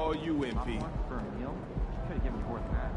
all you, MP. For a meal? Could have given me more than that.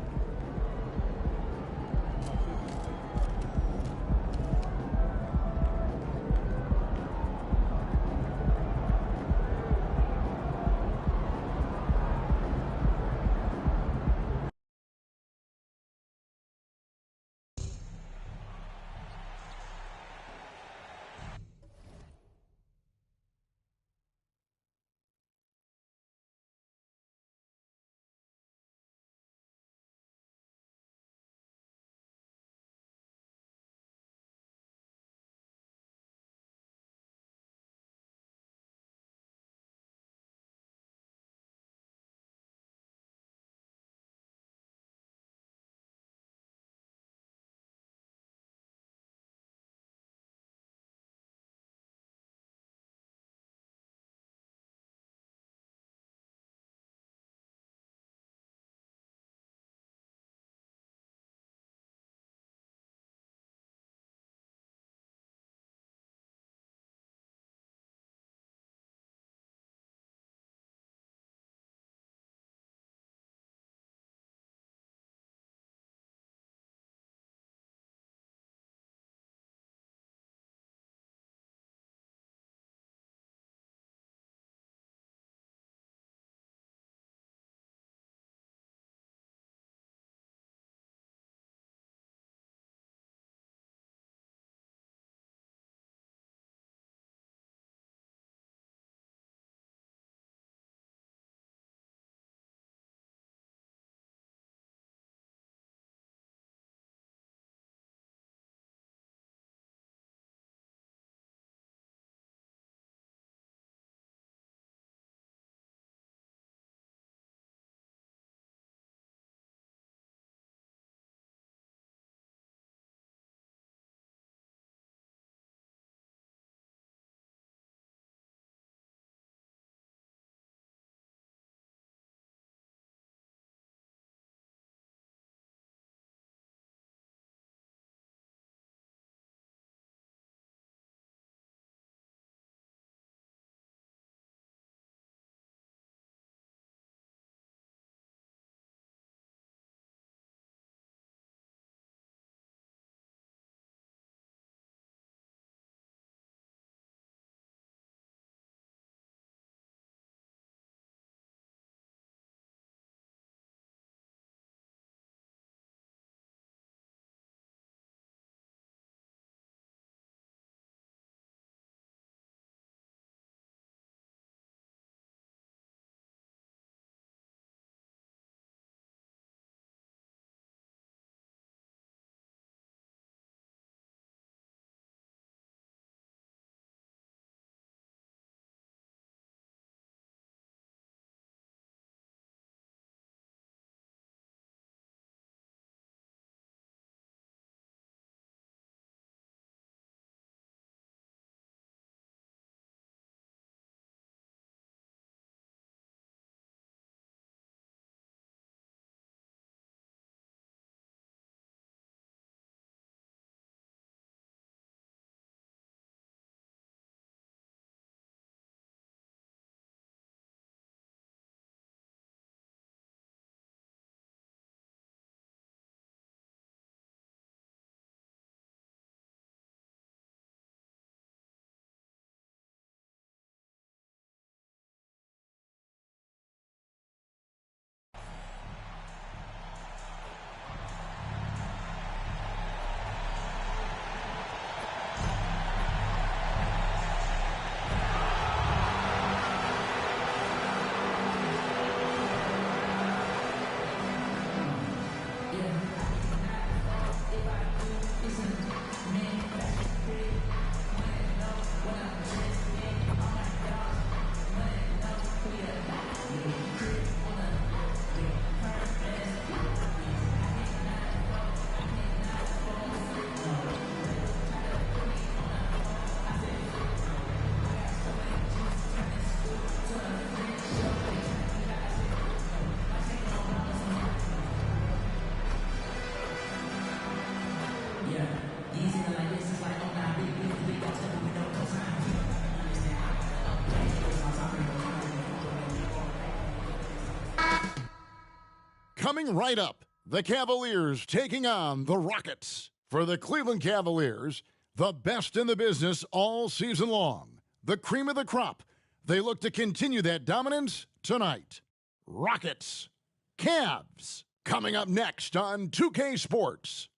Coming right up, the Cavaliers taking on the Rockets. For the Cleveland Cavaliers, the best in the business all season long. The cream of the crop. They look to continue that dominance tonight. Rockets. Cavs. Coming up next on 2K Sports.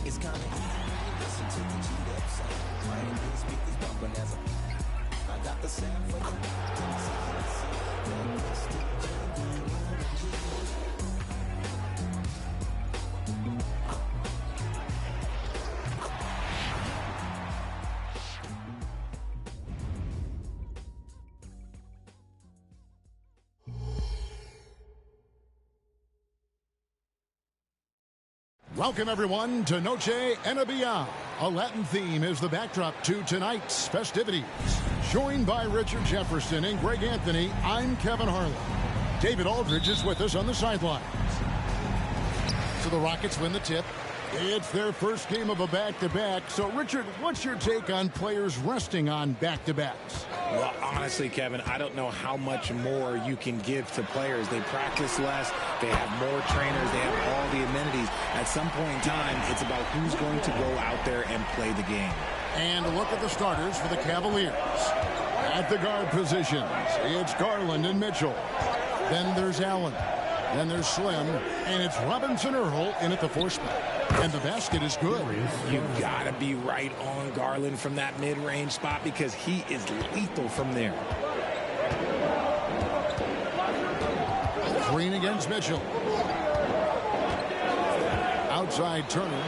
It's kinda easy, listen to the G-Dep sound. My English speakers bumping as I got the sound for the Welcome, everyone, to Noche Enabia. A Latin theme is the backdrop to tonight's festivities. Joined by Richard Jefferson and Greg Anthony, I'm Kevin Harlan. David Aldridge is with us on the sidelines. So the Rockets win the tip. It's their first game of a back-to-back. So, Richard, what's your take on players resting on back-to-backs? Well, honestly, Kevin, I don't know how much more you can give to players. They practice less. They have more trainers. They have all the amenities. At some point in time, it's about who's going to go out there and play the game. And a look at the starters for the Cavaliers. At the guard positions, it's Garland and Mitchell. Then there's Allen. Then there's Slim. And it's Robinson Earl in at the 4 spot. And the basket is good. You got to be right on Garland from that mid-range spot because he is lethal from there. Green against Mitchell. Outside Turner.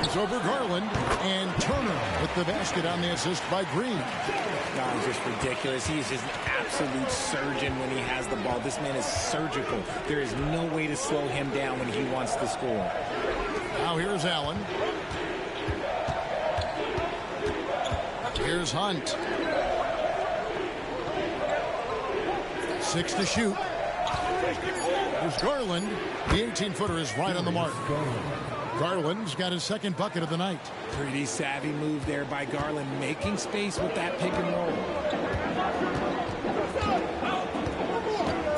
It's over Garland. And Turner with the basket on the assist by Green. God, it's just ridiculous. He is just an absolute surgeon when he has the ball. This man is surgical. There is no way to slow him down when he wants to score. Now here's Allen. Here's Hunt. 6 to shoot. There's Garland. The 18-footer is right on the mark. Garland's got his second bucket of the night. Pretty savvy move there by Garland, making space with that pick and roll.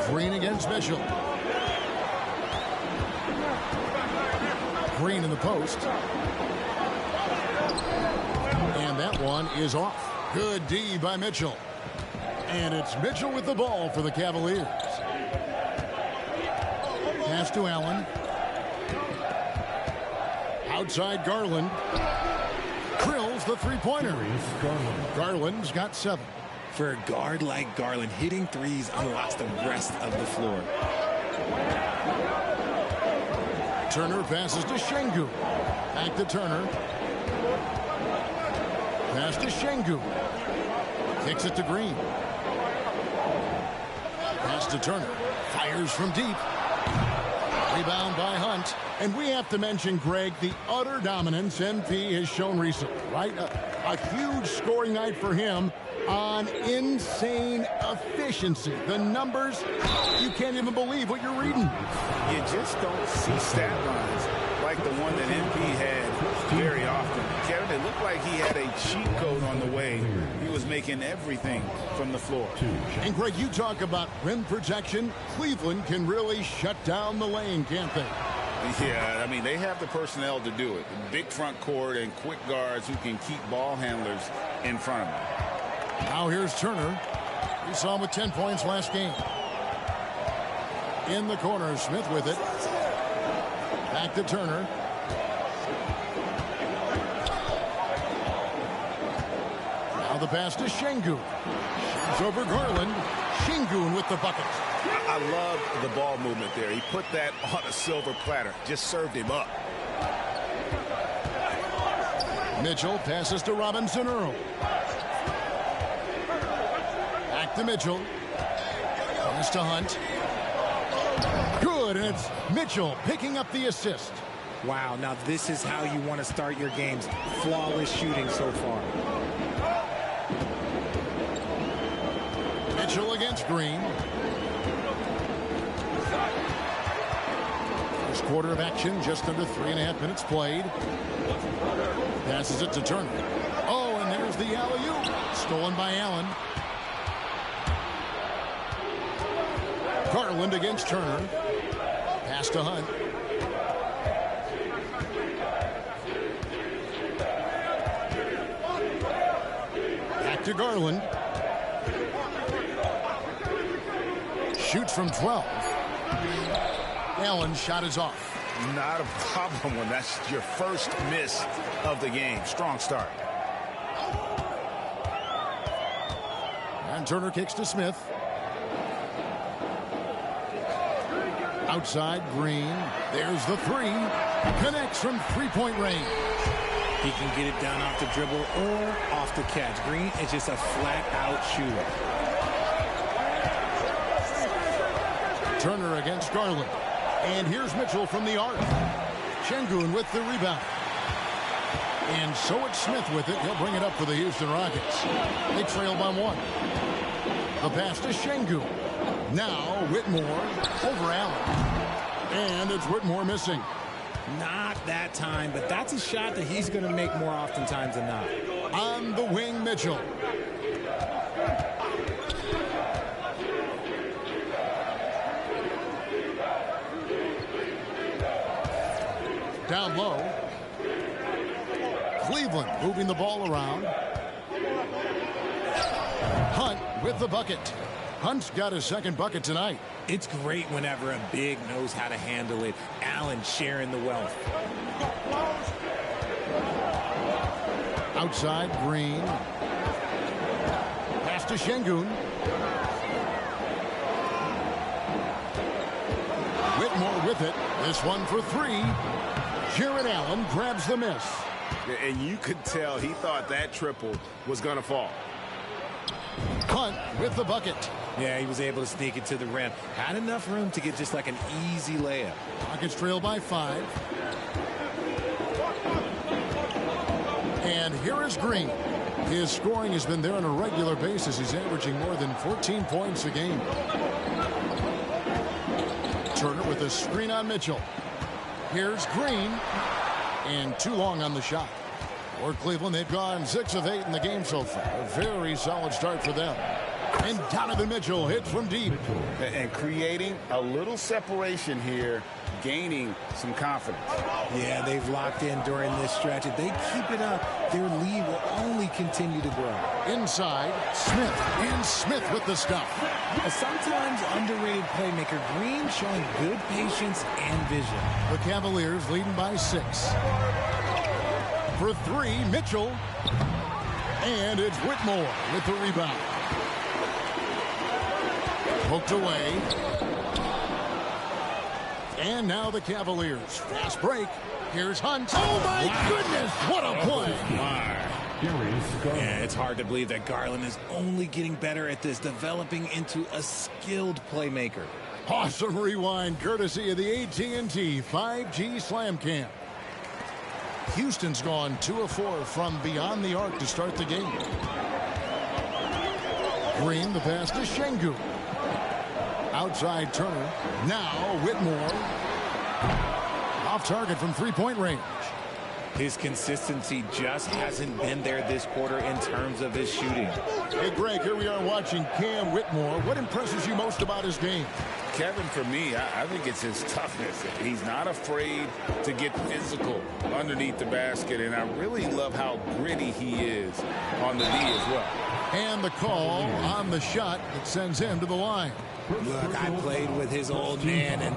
Green against Mitchell. Green in the post. And that one is off. Good D by Mitchell. And it's Mitchell with the ball for the Cavaliers. Pass to Allen. Outside Garland. Drills the three-pointer. Garland's got 7. For a guard like Garland, hitting threes unlocks the rest of the floor. Turner passes to Şengün. Back to Turner. Pass to Şengün. Kicks it to Green. Pass to Turner. Fires from deep. Rebound by Hunt. And we have to mention, Greg, the utter dominance MP has shown recently, right? A huge scoring night for him on insane efficiency. The numbers, you can't even believe what you're reading. You just don't see stat lines like the one that MP had very often. Kevin, it looked like he had a cheat code on the way. He was making everything from the floor. And, Greg, you talk about rim protection. Cleveland can really shut down the lane, can't they? Yeah, I mean, they have the personnel to do it. Big front court and quick guards who can keep ball handlers in front of them. Now here's Turner. We saw him with 10 points last game. In the corner, Smith with it. Back to Turner. Now the pass to Şengün. Shoots over Garland. Şengün with the bucket. I love the ball movement there. He put that on a silver platter. Just served him up. Mitchell passes to Robinson Earl. Back to Mitchell. Pass to Hunt. Good, and it's Mitchell picking up the assist. Wow, now this is how you want to start your games. Flawless shooting so far. Mitchell against Green. First quarter of action, just under 3.5 minutes played. Passes it to Turner. Oh, and there's the alley-oop. Stolen by Allen. Garland against Turner. Pass to Hunt. Back to Garland. Shoots from 12. Allen's shot is off. Not a problem when that's your first miss of the game. Strong start. And Turner kicks to Smith. Outside, Green. There's the three. Connects from three-point range. He can get it down off the dribble or off the catch. Green is just a flat-out shooter. Turner against Garland. And here's Mitchell from the arc. Şengün with the rebound. And so it's Smith with it. He'll bring it up for the Houston Rockets. They trail by one. The pass to Şengün. Now Whitmore over Allen. And it's Whitmore missing. Not that time, but that's a shot that he's going to make more oftentimes than not. On the wing, Mitchell. Down low. Cleveland moving the ball around. Hunt with the bucket. Hunt's got his second bucket tonight. It's great whenever a big knows how to handle it. Allen sharing the wealth. Outside, Green. Pass to Şengün. Whitmore with it. This one for three. Jared Allen grabs the miss. And you could tell he thought that triple was going to fall. Hunt with the bucket. Yeah, he was able to sneak it to the rim. Had enough room to get just like an easy layup. Rockets trail by 5. And here is Green. His scoring has been there on a regular basis. He's averaging more than 14 points a game. Turner with a screen on Mitchell. Here's Green. And too long on the shot. For Cleveland, they've gone 6 of 8 in the game so far. A very solid start for them. And Donovan Mitchell hits from deep. And creating a little separation here, gaining some confidence. Yeah, they've locked in during this stretch. If they keep it up, their lead will only continue to grow. Inside, Smith. And Smith with the stuff. A sometimes underrated playmaker, Green showing good patience and vision. The Cavaliers leading by 6. For 3, Mitchell. And it's Whitmore with the rebound. Poked away. And now the Cavaliers. Fast break. Here's Hunt. Oh, my goodness. What a play. Yeah, it's hard to believe that Garland is only getting better at this, developing into a skilled playmaker. Awesome rewind courtesy of the AT&T 5G Slam Cam. Houston's gone 2 of 4 from beyond the arc to start the game. Green, the pass to Şengün. Outside Turner. Now Whitmore. Off target from three-point range. His consistency just hasn't been there this quarter in terms of his shooting. Hey, Greg, here we are watching Cam Whitmore. What impresses you most about his game? Kevin, for me, I think it's his toughness. He's not afraid to get physical underneath the basket, and I really love how gritty he is on the D as well. And the call on the shot that sends him to the line. Look, I played with his old man, and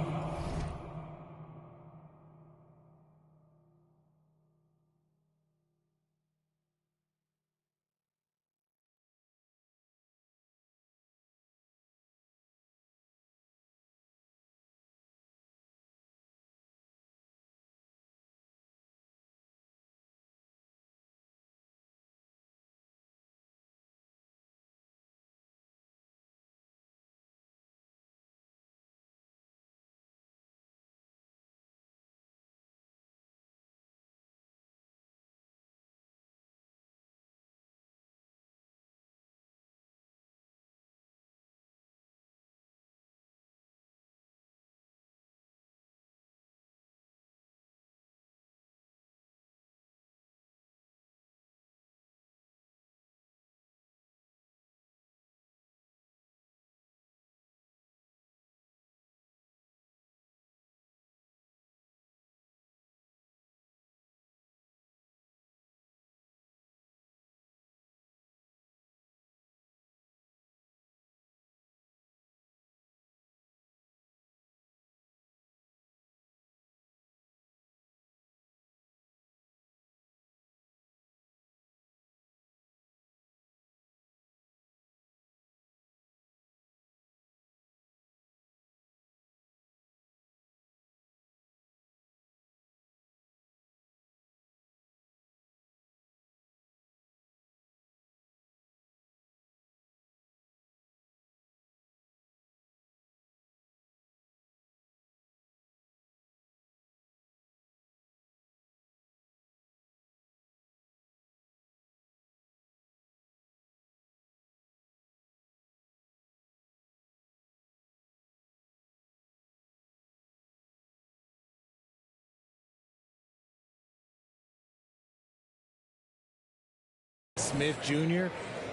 Smith Jr.,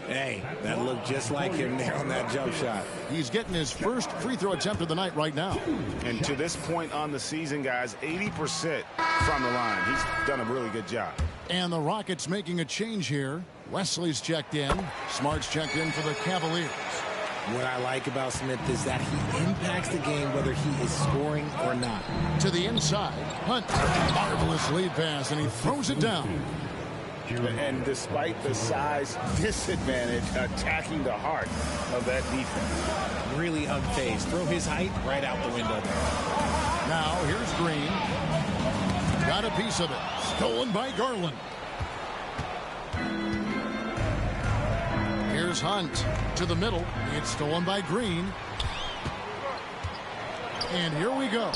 hey, that looked just like him there on that jump shot. He's getting his first free throw attempt of the night right now. And to this point on the season, guys, 80% from the line. He's done a really good job. And the Rockets making a change here. Wesley's checked in. Smart's checked in for the Cavaliers. What I like about Smith is that he impacts the game whether he is scoring or not. To the inside, Hunt. Marvelous lead pass, and he throws it down. And despite the size disadvantage, attacking the heart of that defense. Really unfazed. Throw his height right out the window there. Now, here's Green. Got a piece of it. Stolen by Garland. Here's Hunt to the middle. It's stolen by Green. And here we go.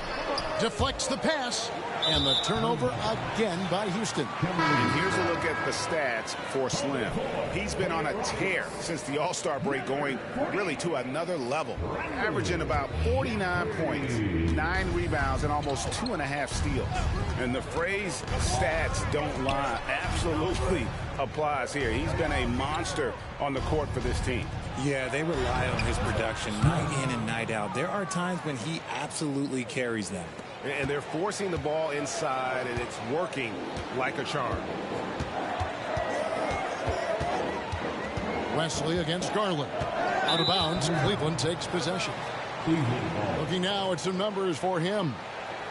Deflects the pass. And the turnover again by Houston. And here's a look at the stats for Slim. He's been on a tear since the All-Star break, going really to another level. Averaging about 49 points, 9 rebounds, and almost 2.5 steals. And the phrase stats don't lie absolutely applies here. He's been a monster on the court for this team. Yeah, they rely on his production night in and night out. There are times when he absolutely carries them. And they're forcing the ball inside, and it's working like a charm. Wesley against Garland. Out of bounds, Cleveland takes possession. Looking now at some numbers for him.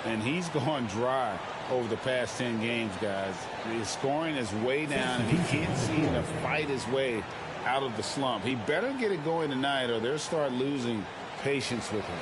And he's gone dry over the past 10 games, guys. His scoring is way down, and he can't seem to fight his way out of the slump. He better get it going tonight, or they'll start losing patience with him.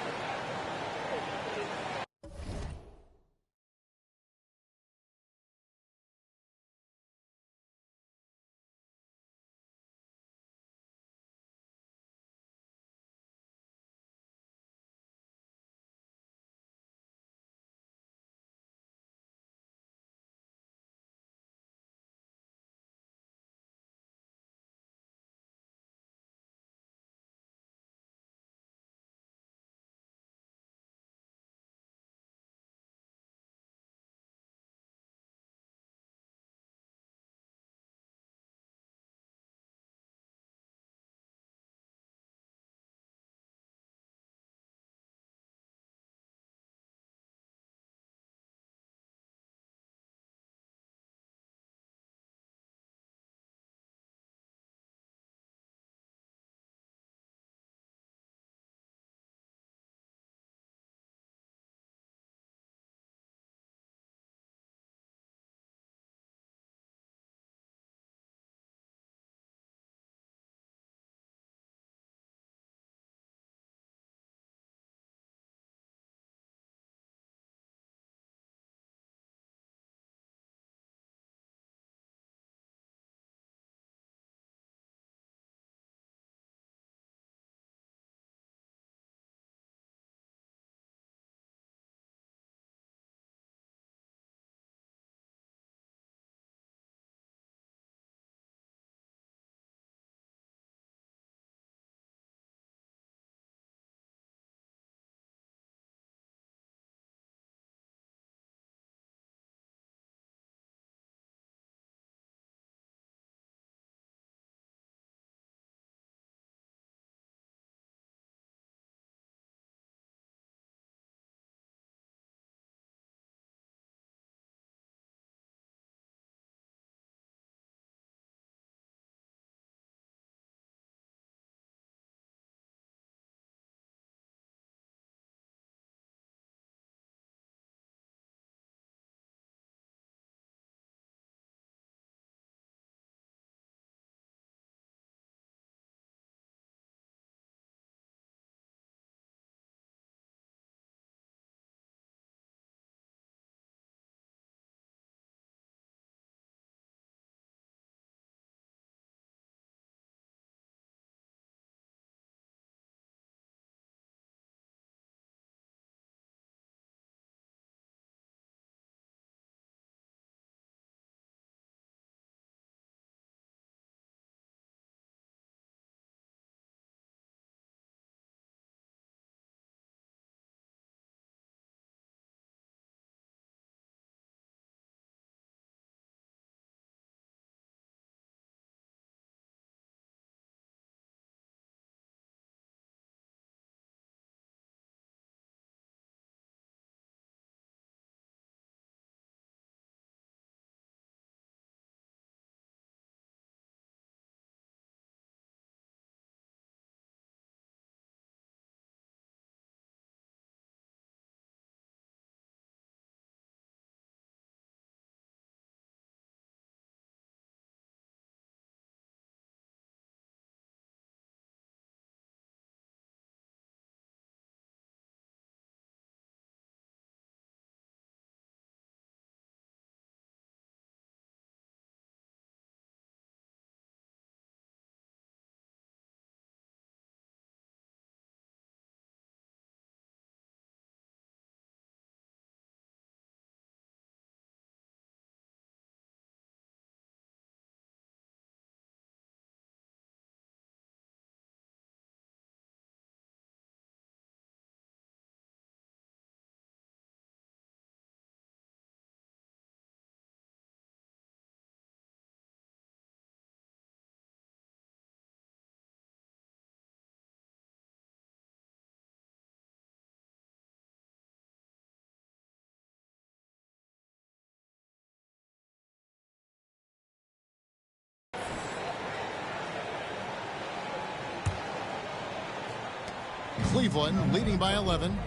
Cleveland leading by 11.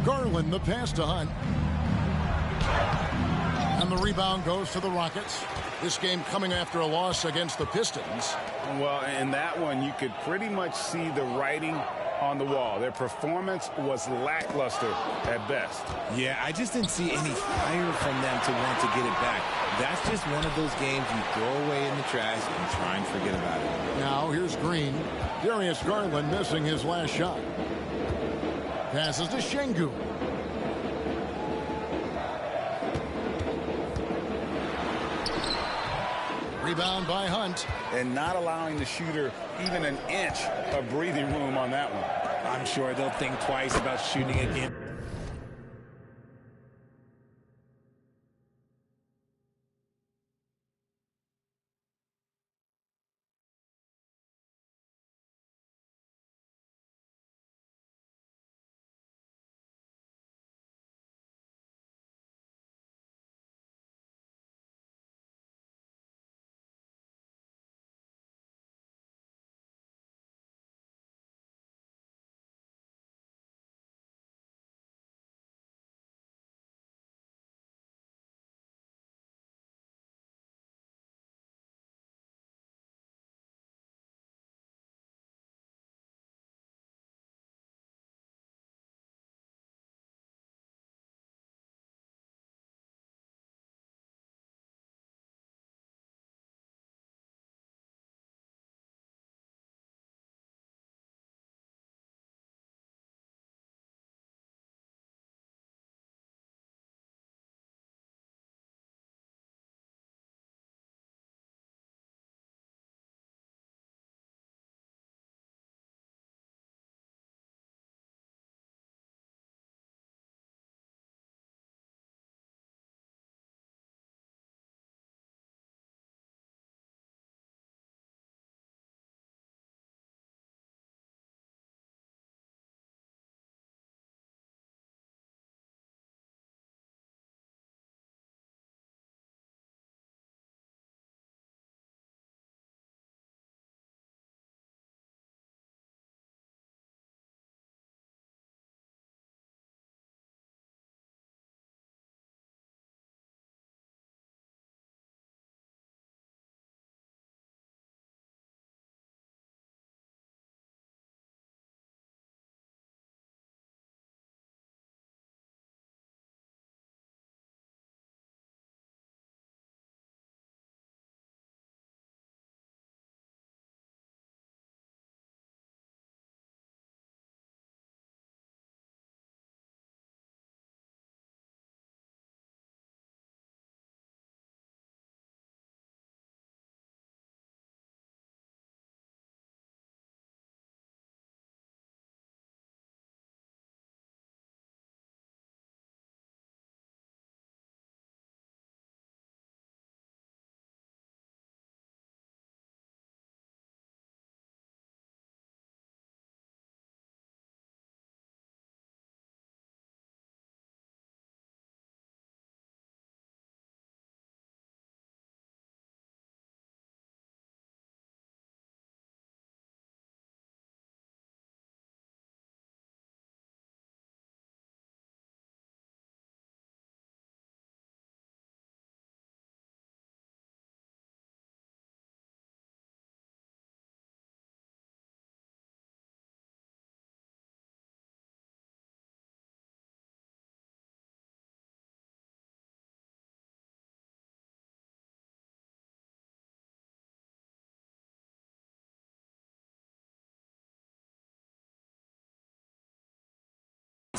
Garland the pass to Hunt. And the rebound goes to the Rockets. This game coming after a loss against the Pistons. Well, in that one, you could pretty much see the writing on the wall. Their performance was lackluster at best. Yeah, I just didn't see any fire from them to want to get it back. That's just one of those games you throw away in the trash and try and forget about it. Now here's Green. Darius Garland missing his last shot. Passes to Şengün. Rebound by Hunt. And not allowing the shooter even an inch of breathing room on that one. I'm sure they'll think twice about shooting again.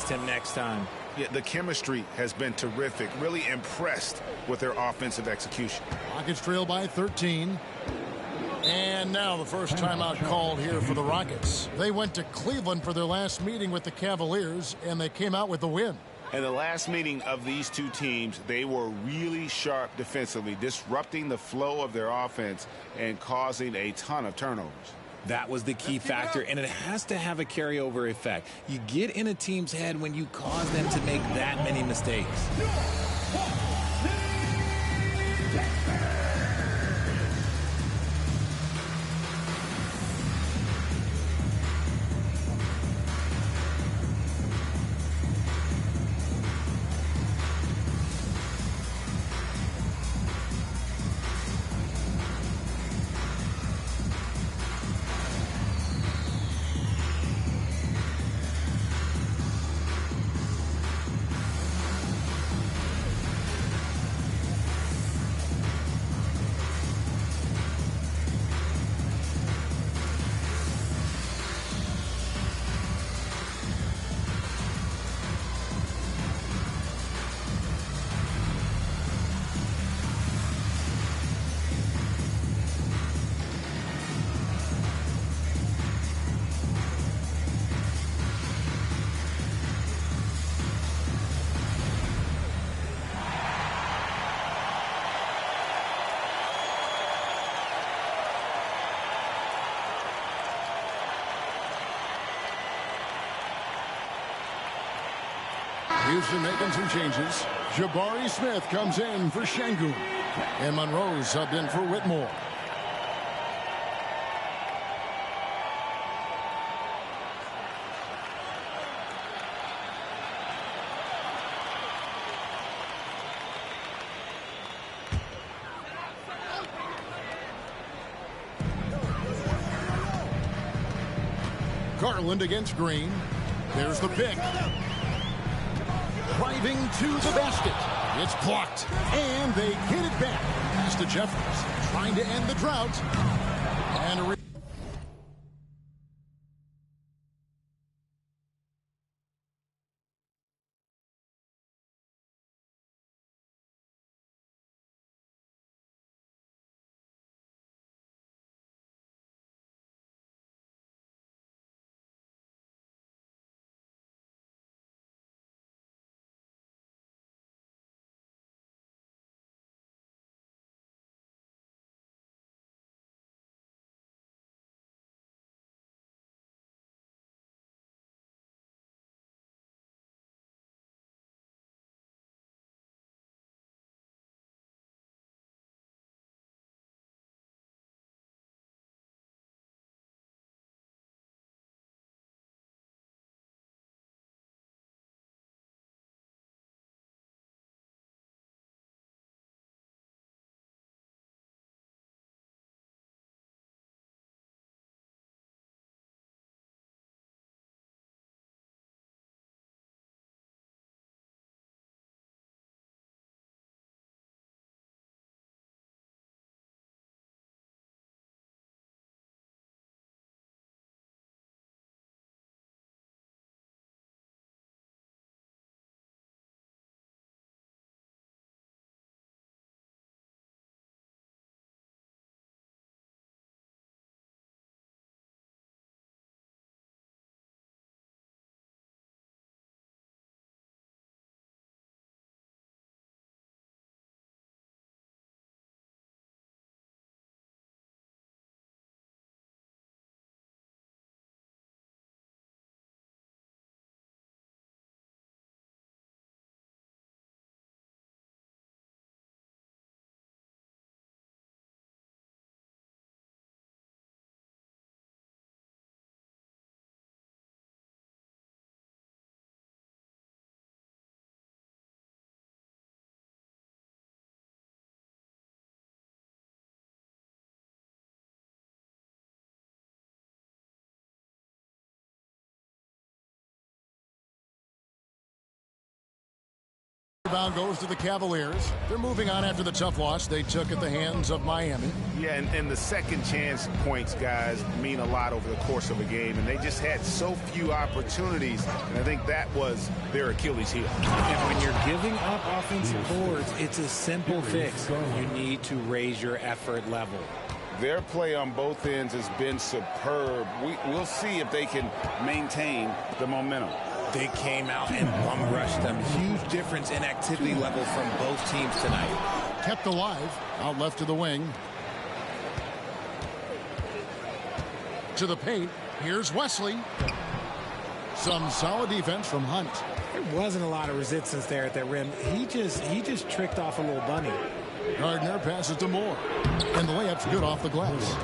Him next time. Yeah, the chemistry has been terrific. Really impressed with their offensive execution. Rockets trail by 13. And now the first timeout called here for the Rockets. They went to Cleveland for their last meeting with the Cavaliers, and they came out with the win. In the last meeting of these two teams, they were really sharp defensively, disrupting the flow of their offense and causing a ton of turnovers. That was the key factor, and it has to have a carryover effect. You get in a team's head when you cause them to make that many mistakes. Houston making some changes. Jabari Smith comes in for Şengün. And Monroe's subbed in for Whitmore. Garland against Green. There's the pick. Driving to the basket. It's blocked. And they get it back. Pass to Jeffries. Trying to end the drought. And a rebound goes to the Cavaliers. They're moving on after the tough loss they took at the hands of Miami. Yeah, and the second chance points, guys, mean a lot over the course of a game, and they just had so few opportunities, and I think that was their Achilles heel. And when you're giving up offensive boards, it's a simple fix. You need to raise your effort level. Their play on both ends has been superb. We'll see if they can maintain the momentum. They came out and bum rushed them. Huge difference in activity level from both teams tonight. Kept alive. Out left to the wing. To the paint. Here's Wesley. Some solid defense from Hunt. There wasn't a lot of resistance there at that rim. He just tricked off a little bunny. Gardner passes to Moore. And the layup's good off the glass.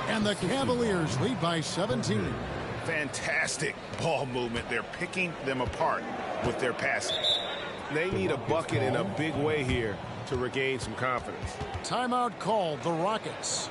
And the Cavaliers lead by 17. Fantastic ball movement. They're picking them apart with their passing. They need a bucket in a big way here to regain some confidence. Timeout called, the Rockets.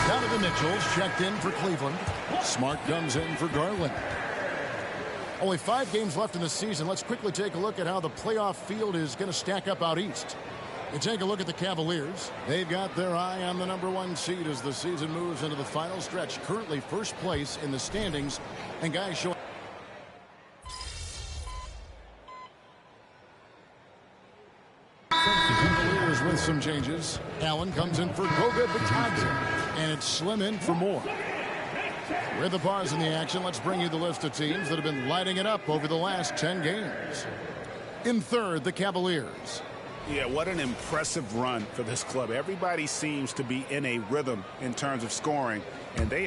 Donovan Mitchell's checked in for Cleveland. Smart comes in for Garland. Only 5 games left in the season. Let's quickly take a look at how the playoff field is going to stack up out east. You take a look at the Cavaliers. They've got their eye on the #1 seed as the season moves into the final stretch. Currently first place in the standings. And guys showing Cavaliers with some changes. Allen comes in for Goga Bitadze. And it's Slim in for Moore. With the pause in the action, let's bring you the list of teams that have been lighting it up over the last 10 games. In third, the Cavaliers. Yeah, what an impressive run for this club. Everybody seems to be in a rhythm in terms of scoring, and they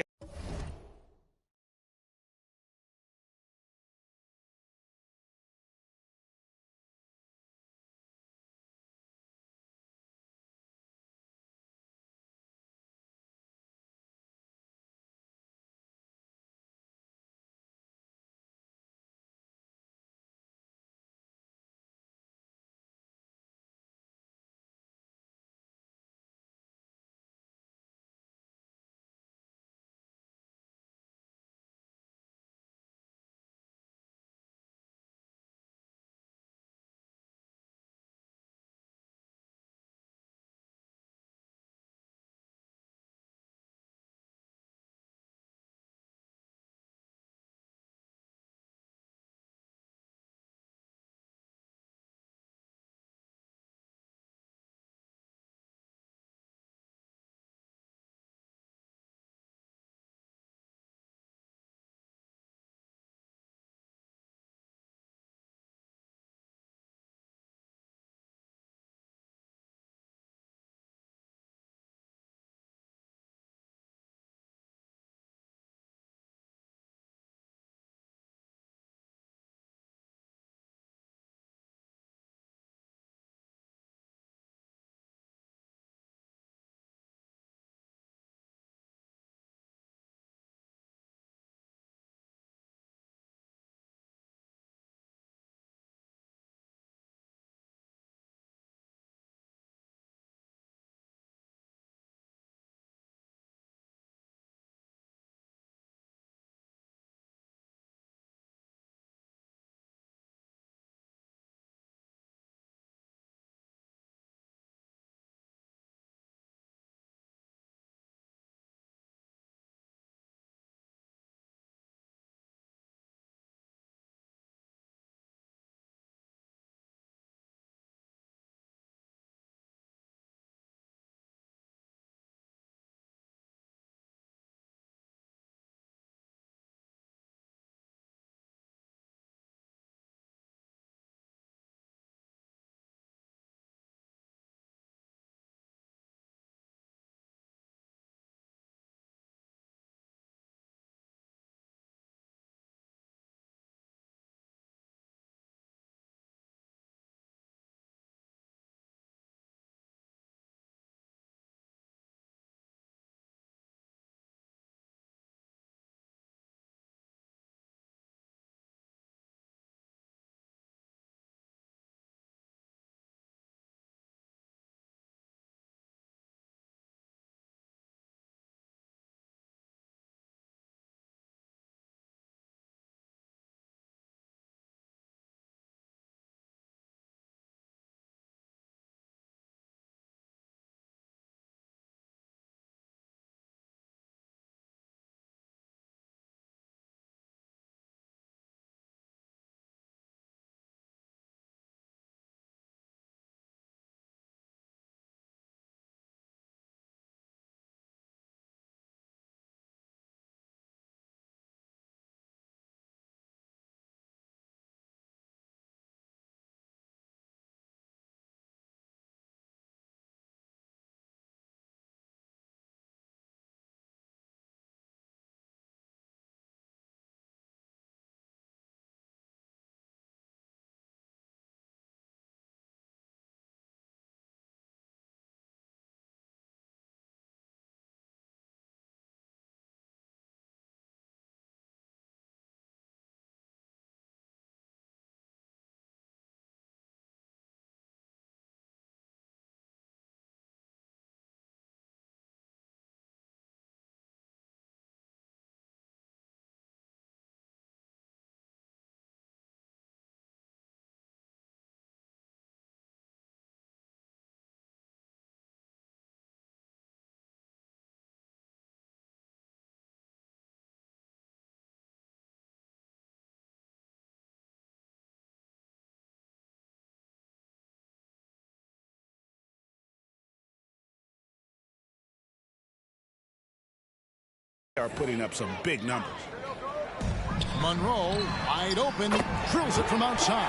are putting up some big numbers. Monroe, wide open, drills it from outside.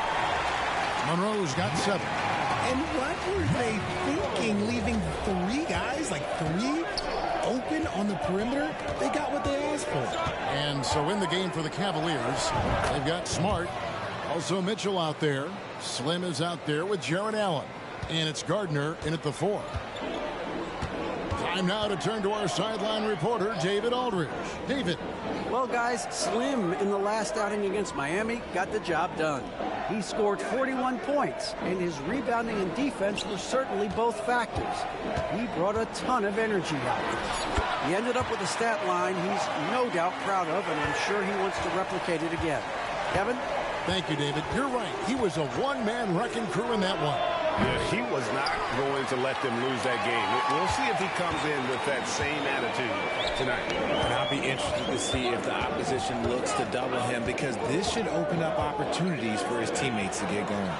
Monroe's got 7. And what were they thinking, leaving 3 guys, like 3, open on the perimeter? They got what they asked for. And so in the game for the Cavaliers, they've got Smart, also Mitchell out there. Slim is out there with Jared Allen. And it's Gardner in at the 4. Time now to turn to our sideline reporter, David Aldridge. David. Well, guys, Slim in the last outing against Miami got the job done. He scored 41 points, and his rebounding and defense were certainly both factors. He brought a ton of energy out there. He ended up with a stat line he's no doubt proud of, and I'm sure he wants to replicate it again. Kevin? Thank you, David. You're right. He was a one-man wrecking crew in that one. Yeah, he was not going to let them lose that game. We'll see if he comes in with that same attitude tonight. And I'll be interested to see if the opposition looks to double him, because this should open up opportunities for his teammates to get going.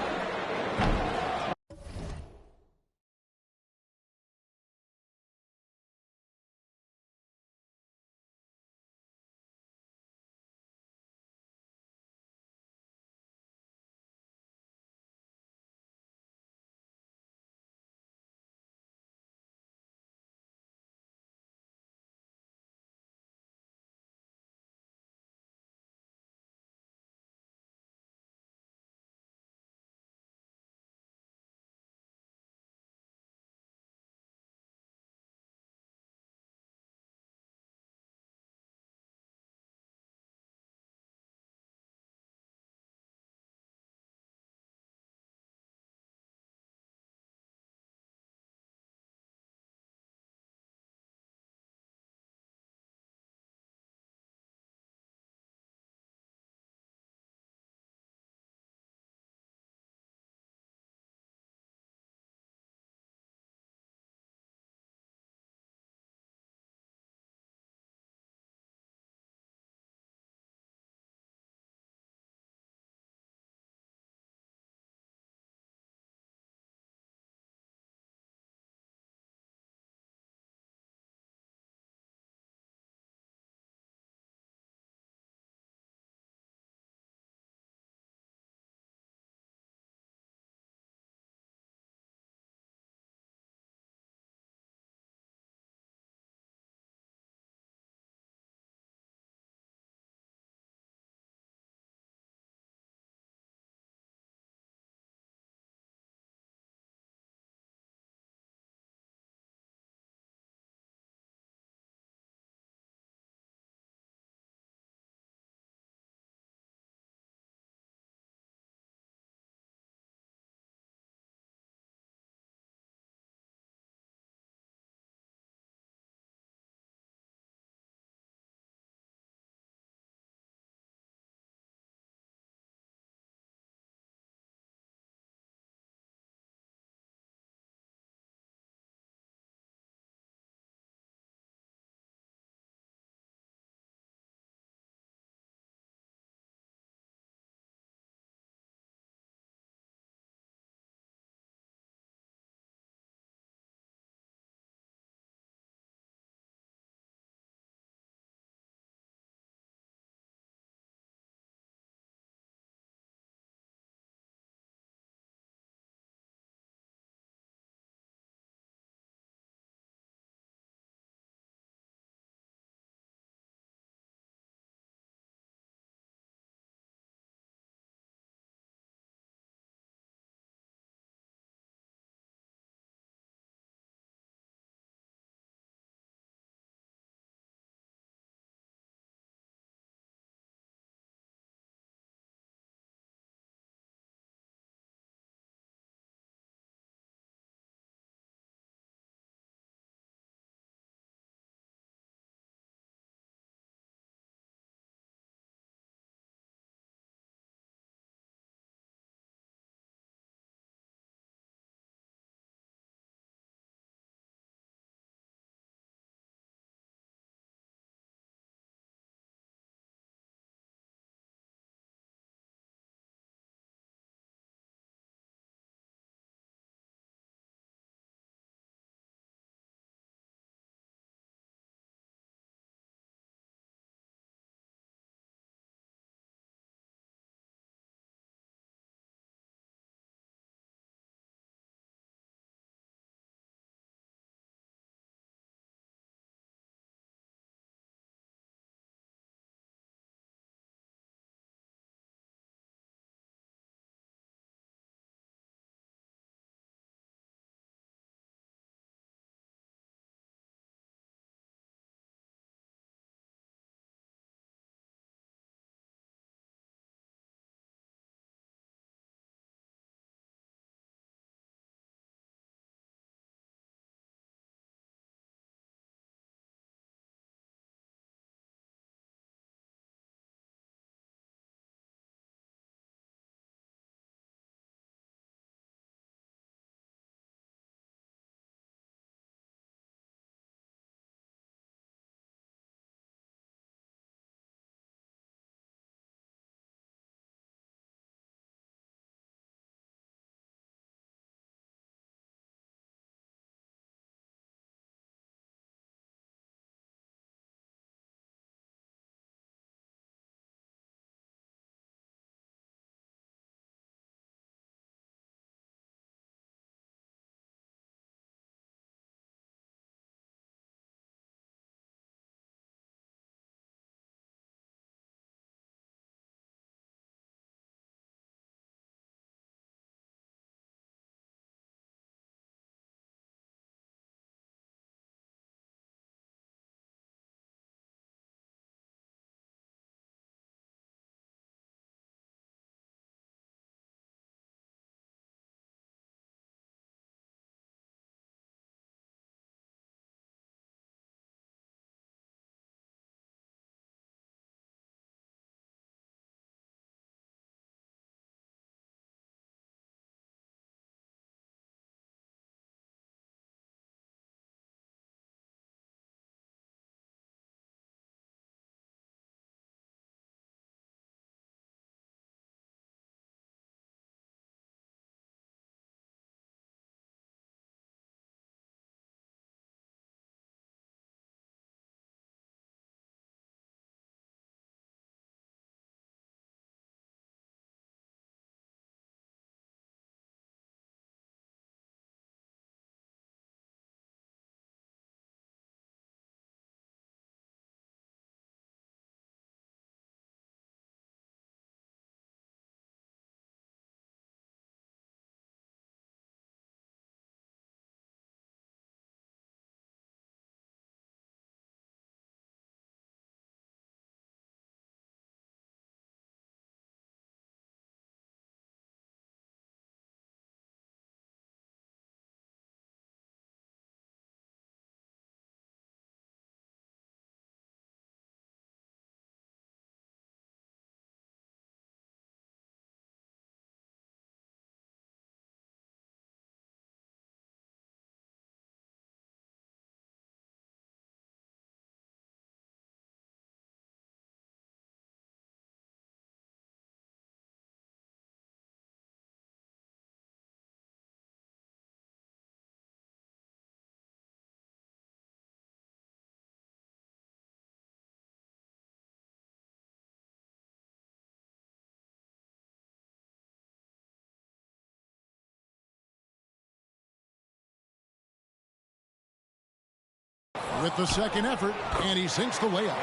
with the second effort, and he sinks the layup.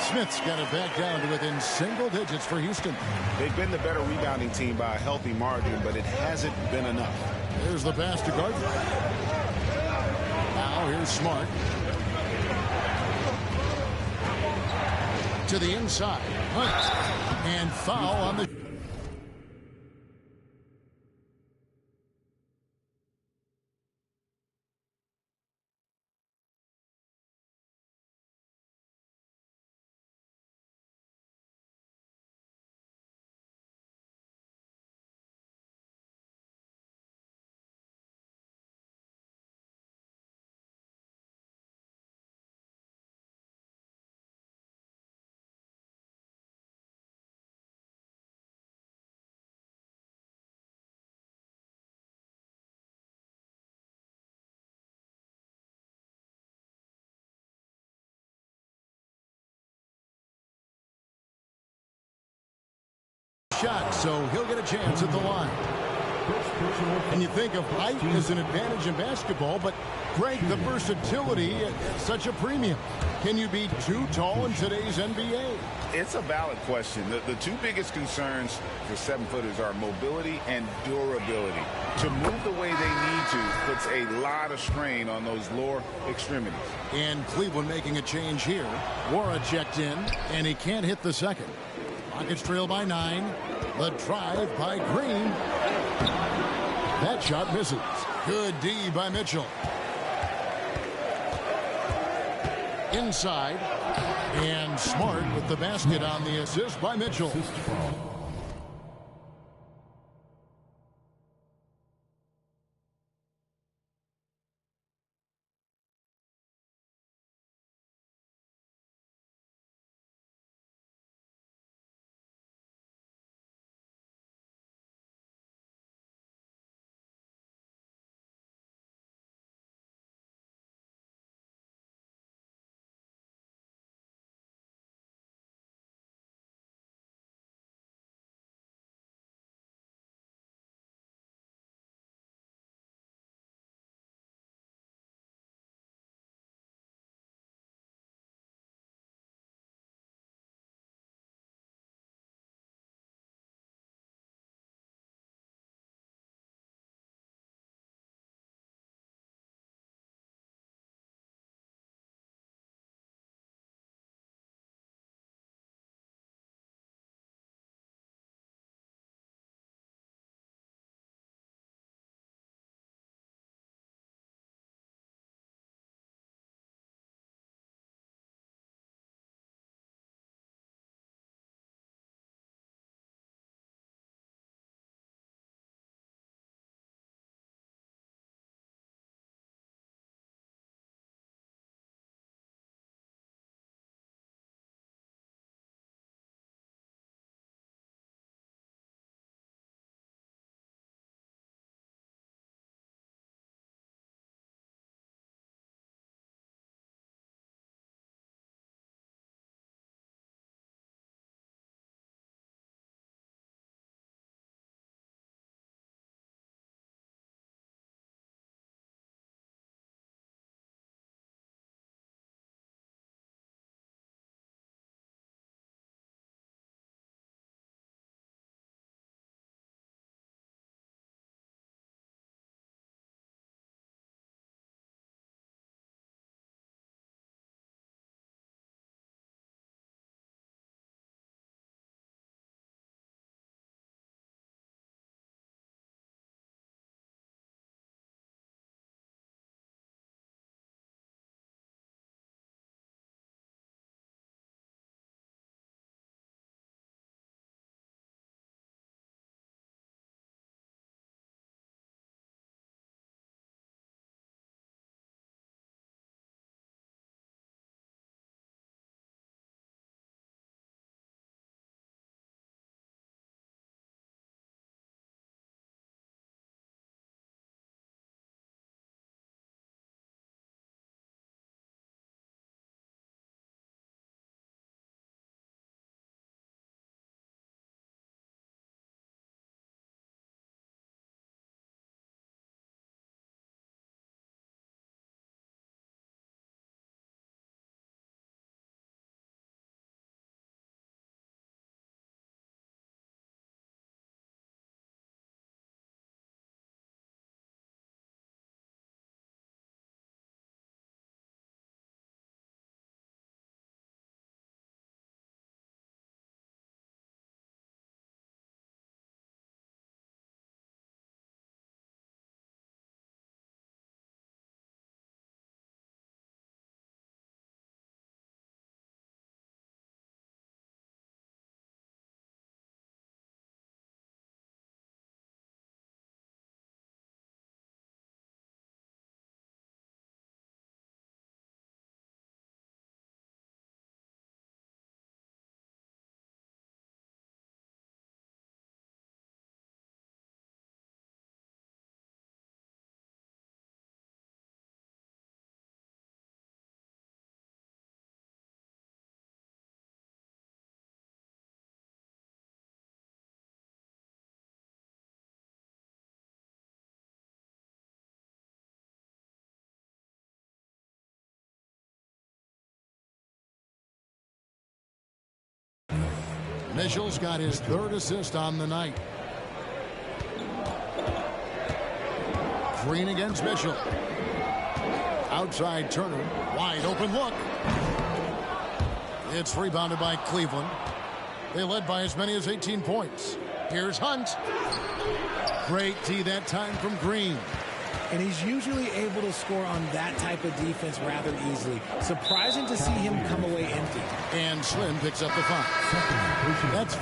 Smith's got it back down to within single digits for Houston. They've been the better rebounding team by a healthy margin, but it hasn't been enough. There's the pass to Gardner. Now here's Smart. To the inside. Hunt. And foul on the... shot, so he'll get a chance at the line. And you think of height as an advantage in basketball, but Greg, the versatility at such a premium. Can you be too tall in today's NBA? It's a valid question. The two biggest concerns for 7-footers are mobility and durability. To move the way they need to puts a lot of strain on those lower extremities. And Cleveland making a change here. Wara checked in, and he can't hit the second. Rockets trail by 9. The drive by Green. That shot misses. Good D by Mitchell. Inside. And Smart with the basket on the assist by Mitchell. Mitchell's got his third assist on the night. Green against Mitchell. Outside Turner. Wide open look. It's rebounded by Cleveland. They led by as many as 18 points. Here's Hunt. Great D that time from Green. And he's usually able to score on that type of defense rather easily. Surprising to see him come away empty. And Slim picks up the foul. That's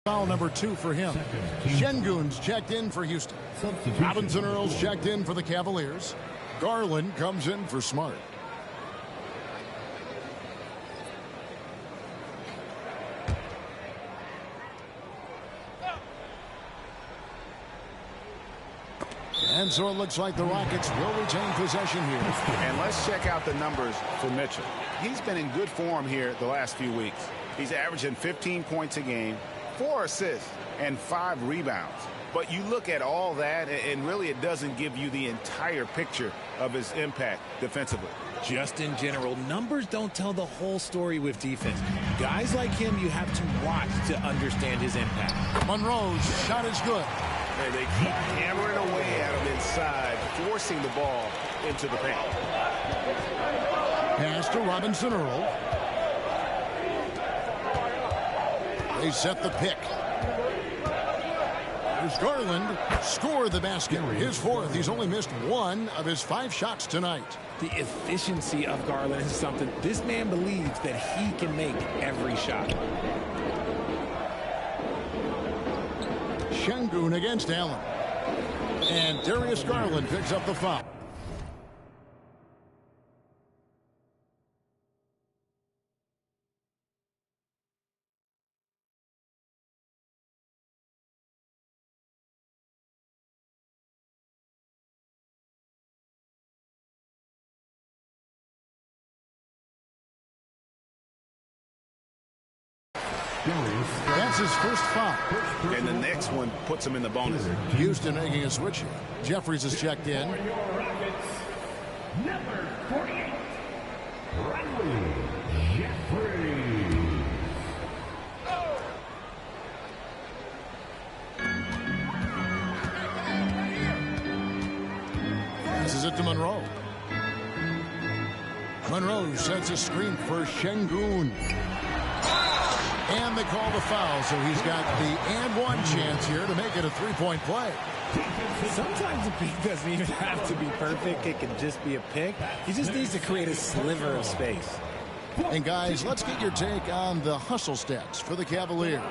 Foul number 2 for him. Şengün's checked in for Houston. Robinson Earls checked in for the Cavaliers. Garland comes in for Smart. And so it looks like the Rockets will retain possession here. And let's check out the numbers for Mitchell. He's been in good form here the last few weeks. He's averaging 15 points a game, 4 assists, and 5 rebounds. But you look at all that, and really it doesn't give you the entire picture of his impact defensively. Just in general, numbers don't tell the whole story with defense. Guys like him, you have to watch to understand his impact. Monroe's shot is good. And they keep hammering away at him inside, forcing the ball into the paint. Pass to Robinson Earl. They set the pick. Here's Garland. Score the basket. His 4th. He's only missed 1 of his 5 shots tonight. The efficiency of Garland is something this man believes that he can make every shot. Şengün against Allen. And Darius Garland picks up the foul. That's his first foul. And the next one puts him in the bonus. Houston making a switch here. Jeffries is checked in. Number 48, Riley Jeffries. Passes it to Monroe. Monroe sets a screen for Şengün. And they call the foul, so he's got the and one chance here to make it a three-point play. Sometimes the pick doesn't even have to be perfect. It can just be a pick. He just needs to create a sliver of space. And guys, let's get your take on the hustle stats for the Cavaliers.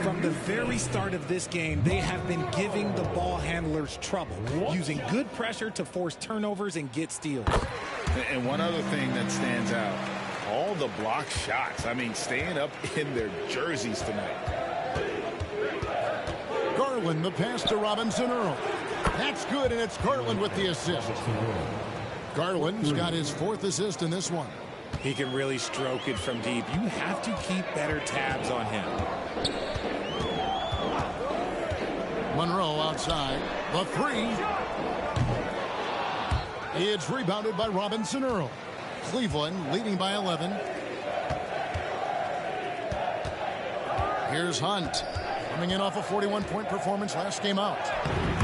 From the very start of this game, they have been giving the ball handlers trouble, using good pressure to force turnovers and get steals. And one other thing that stands out, all the block shots. I mean, staying up in their jerseys tonight. Garland, the pass to Robinson Earl. That's good, and it's Garland with the assist. Garland's got his 4th assist in this one. He can really stroke it from deep. You have to keep better tabs on him. Monroe outside. The 3. It's rebounded by Robinson Earl. Cleveland leading by 11. Here's Hunt. Coming in off a 41-point performance last game out.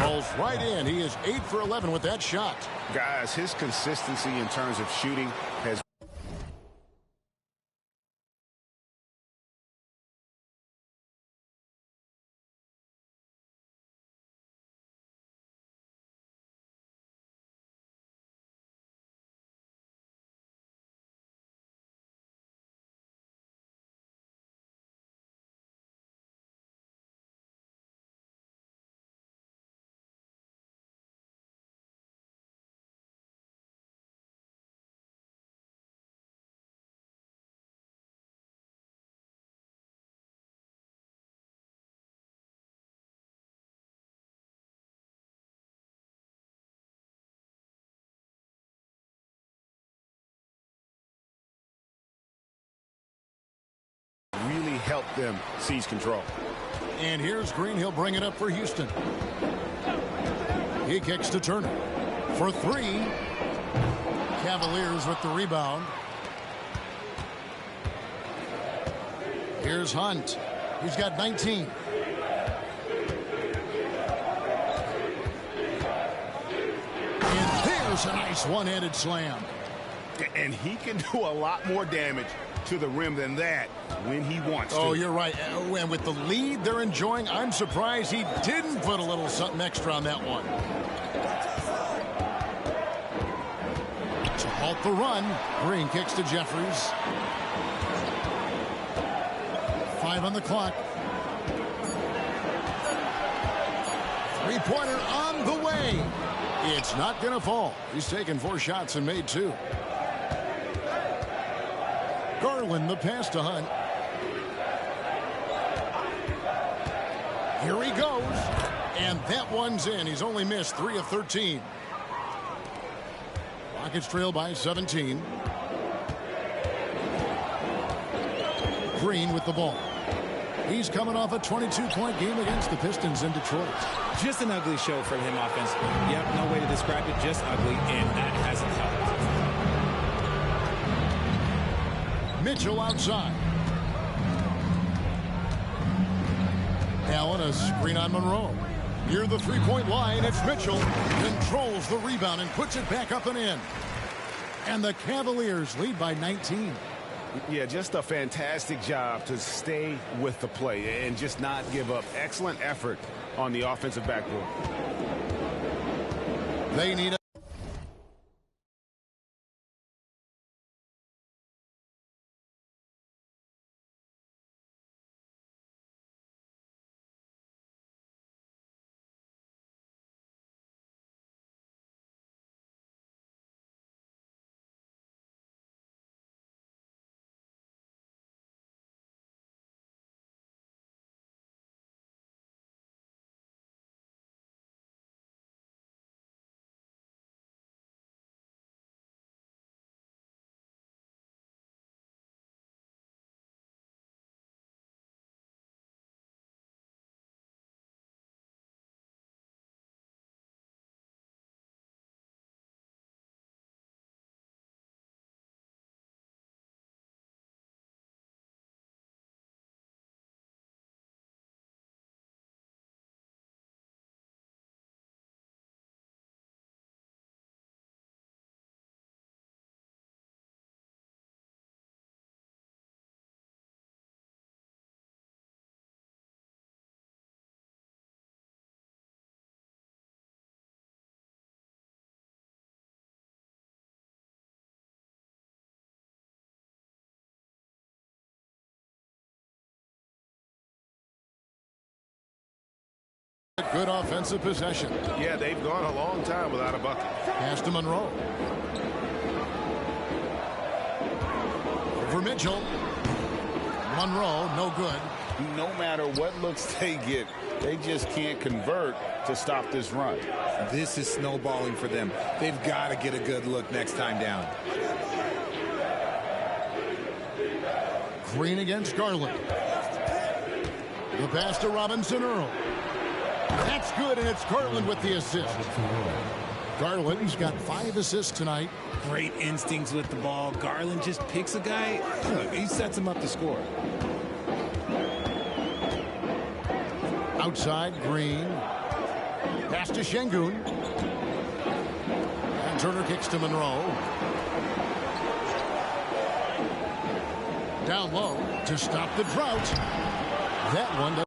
Rolls right in. He is 8 for 11 with that shot. Guys, his consistency in terms of shooting has really helped them seize control. And here's Green. He'll bring it up for Houston. He kicks to Turner for 3. Cavaliers with the rebound. Here's Hunt. He's got 19. And there's a nice one-handed slam. And he can do a lot more damage to the rim than that when he wants to. Oh, you're right. And with the lead they're enjoying, I'm surprised he didn't put a little something extra on that one. To halt the run, Green kicks to Jeffries. 5 on the clock. Three-pointer on the way. It's not going to fall. He's taken 4 shots and made 2. Garland, the pass to Hunt. Here he goes. And that one's in. He's only missed 3 of 13. Rockets trail by 17. Green with the ball. He's coming off a 22-point game against the Pistons in Detroit. Just an ugly show for him offensively. Yep, no way to describe it, just ugly, and that hasn't helped. Mitchell outside. Allen, a screen on Monroe. Near the three-point line, it's Mitchell. Controls the rebound and puts it back up and in. And the Cavaliers lead by 19. Yeah, just a fantastic job to stay with the play and just not give up. Excellent effort on the offensive backboard. They need a good offensive possession. Yeah, they've gone a long time without a bucket. Pass to Monroe. Over Mitchell. Monroe, no good. No matter what looks they get, they just can't convert to stop this run. This is snowballing for them. They've got to get a good look next time down. Green against Garland. The pass to Robinson Earl. That's good, and it's Garland with the assist. Garland's got 5 assists tonight. Great instincts with the ball. Garland just picks a guy. Look, he sets him up to score. Outside, Green. Pass to Şengün. And Turner kicks to Monroe. Down low to stop the drought. That one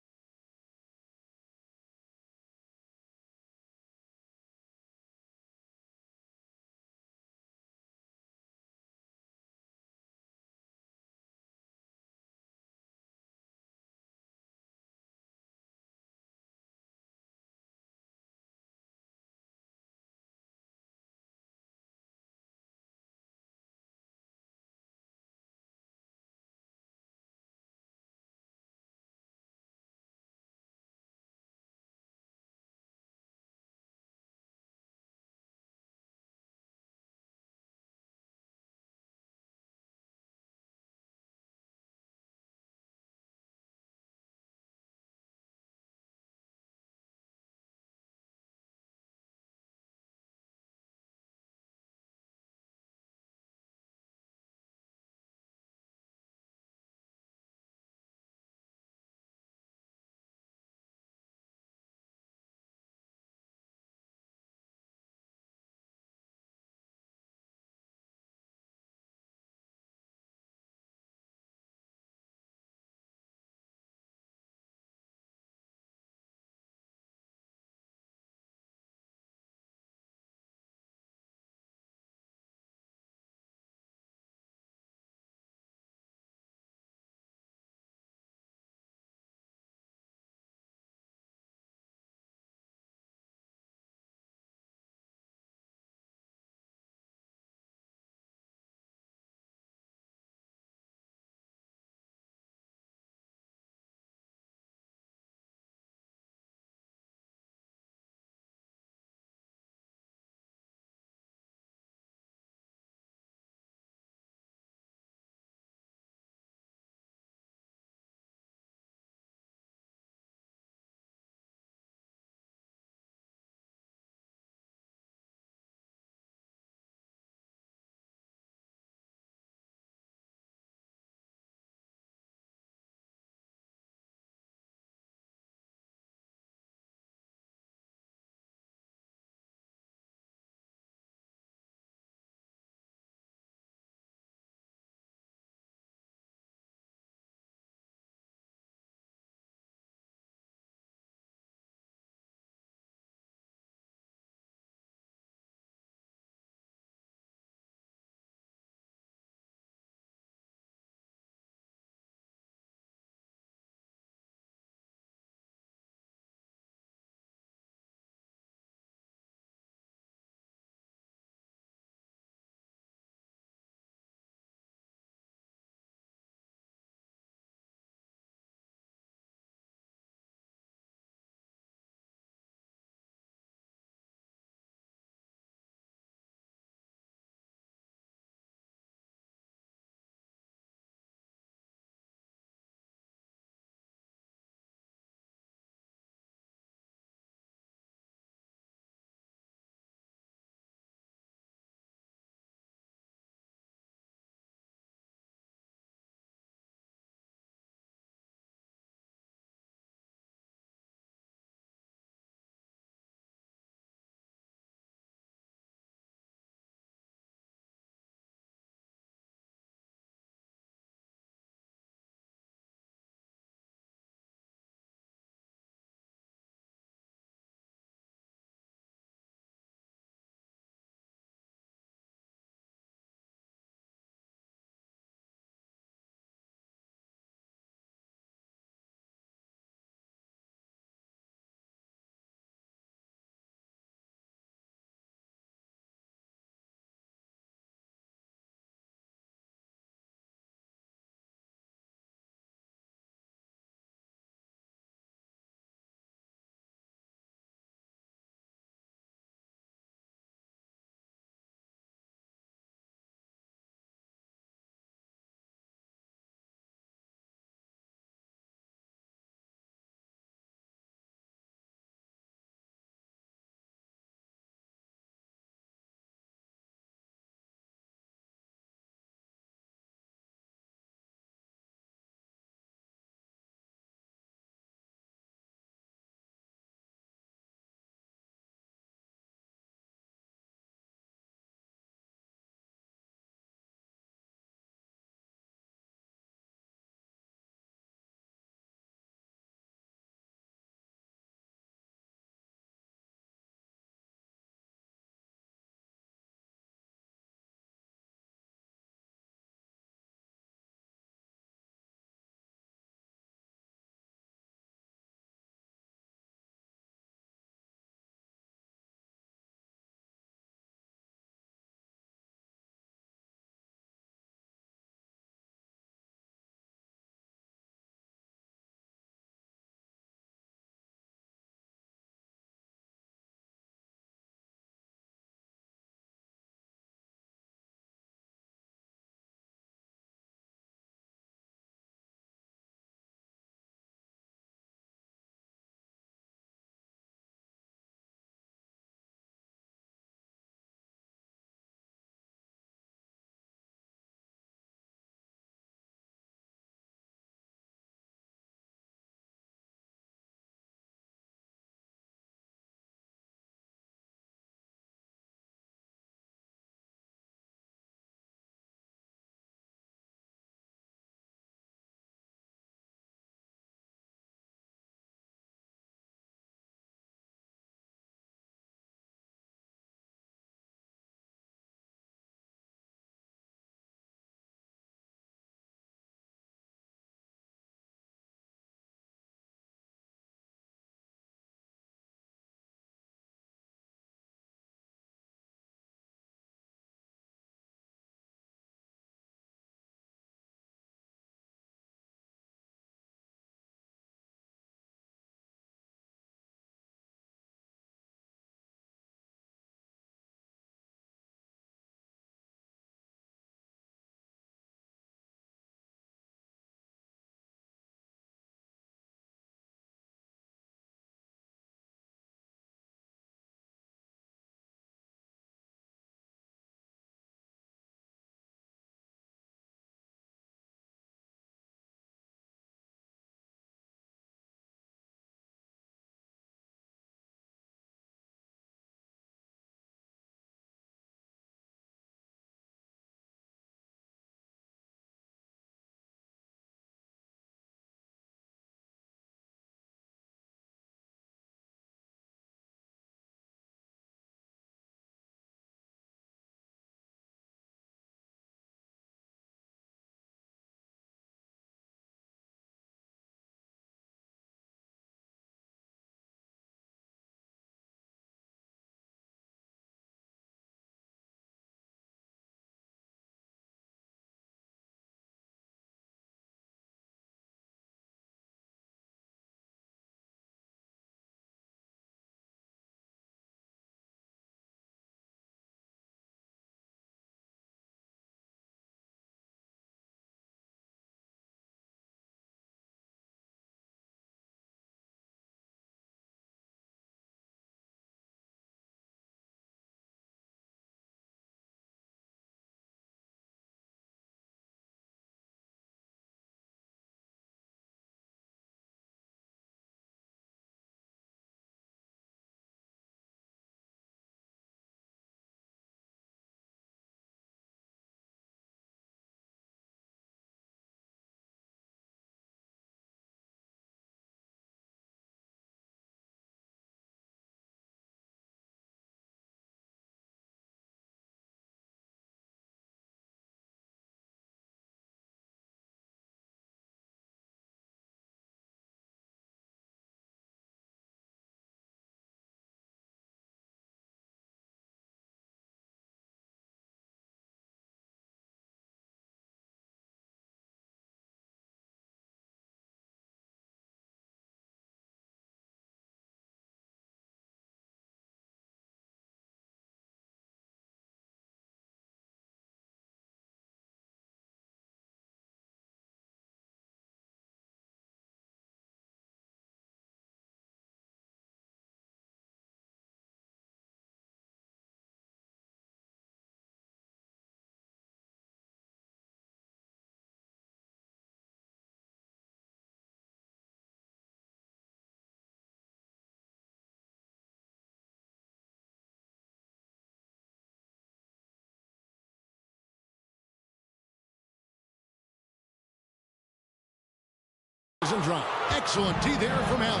Doesn't drop. Excellent D there from Allen.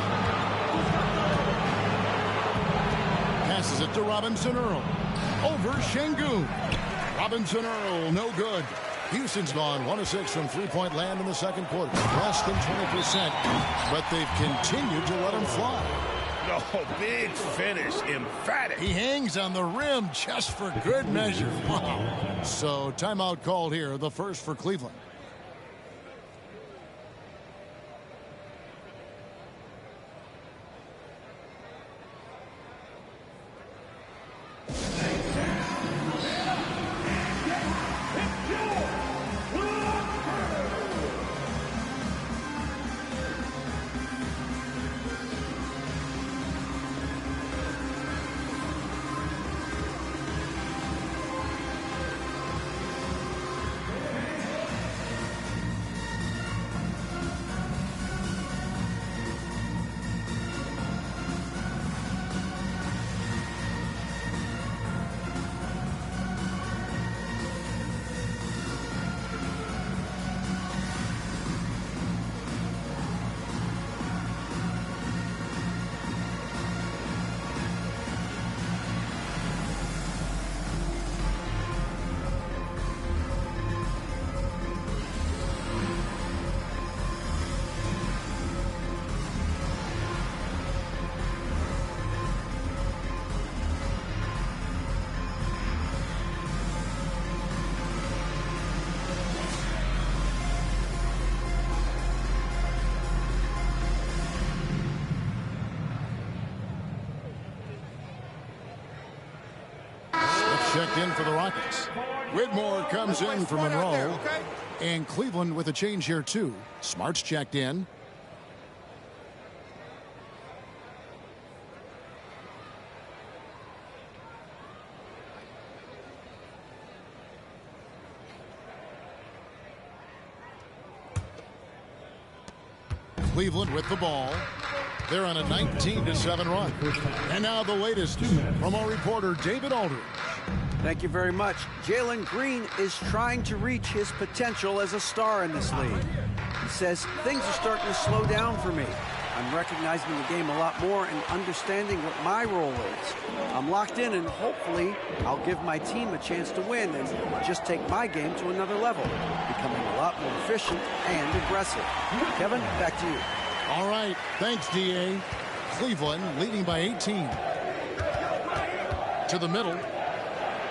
Passes it to Robinson Earl. Over Şengün. Robinson Earl, no good. Houston's gone 1 of 6 from three-point land in the second quarter. Less than 20%, but they've continued to let him fly. Oh, big finish, emphatic. He hangs on the rim just for good measure. Wow. So timeout called here, the first for Cleveland. Checked in for the Rockets. Whitmore comes in for Monroe. And Cleveland with a change here, too. Smart's checked in. Cleveland with the ball. They're on a 19-7 run. And now the latest from our reporter, David Aldridge. Thank you very much. Jalen Green is trying to reach his potential as a star in this league. He says, things are starting to slow down for me. I'm recognizing the game a lot more and understanding what my role is. I'm locked in, and hopefully I'll give my team a chance to win and just take my game to another level, becoming a lot more efficient and aggressive. Kevin, back to you. All right. Thanks, D.A. Cleveland leading by 18. To the middle.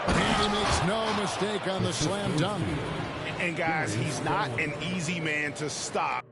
And he makes no mistake on the slam dunk. And guys, he's not an easy man to stop.